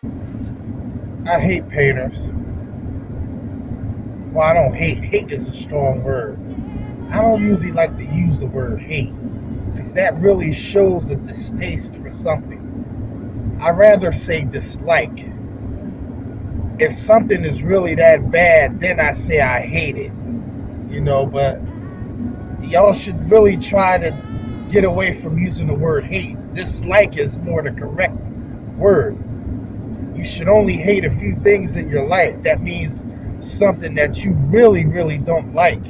I hate painters. Well, I don't hate. Hate is a strong word. I don't usually like to use the word hate because that really shows a distaste for something. I rather say dislike. If something is really that bad, then I say I hate it. But y'all should really try to get away from using the word hate. Dislike is more the correct word. You should only hate a few things in your life. That means something that you really, really don't like.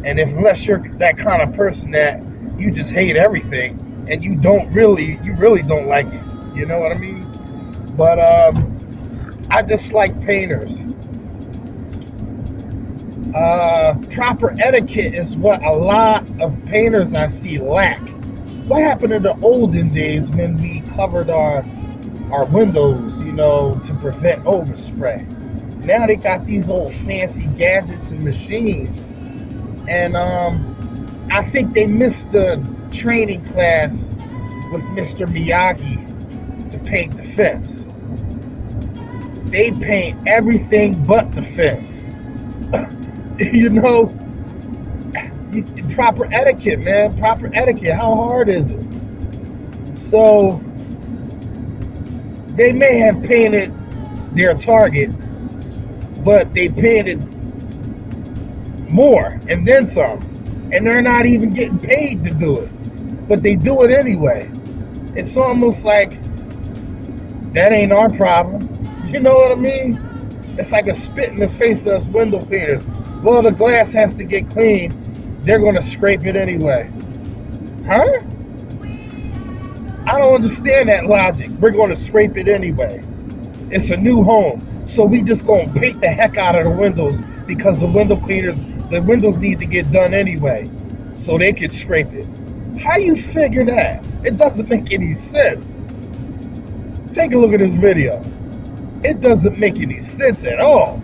And unless you're that kind of person that you just hate everything and you really don't like it. You know what I mean? But I just like painters. Proper etiquette is what a lot of painters I see lack. What happened in the olden days when we covered our windows, to prevent overspray? Now they got these old fancy gadgets and machines, and I think they missed the training class with Mr. Miyagi to paint the fence. They paint everything but the fence. you know, Proper etiquette, man. Proper etiquette. How hard is it? So they may have painted their target, but they painted more and then some. And they're not even getting paid to do it. But they do it anyway. It's almost like that ain't our problem. You know what I mean? It's like a spit in the face of us window cleaners. Well, the glass has to get clean. They're going to scrape it anyway. Huh? I don't understand that logic. We're going to scrape it anyway. It's a new home. So we just going to paint the heck out of the windows because the windows need to get done anyway. So they can scrape it. How you figure that? It doesn't make any sense. Take a look at this video. It doesn't make any sense at all.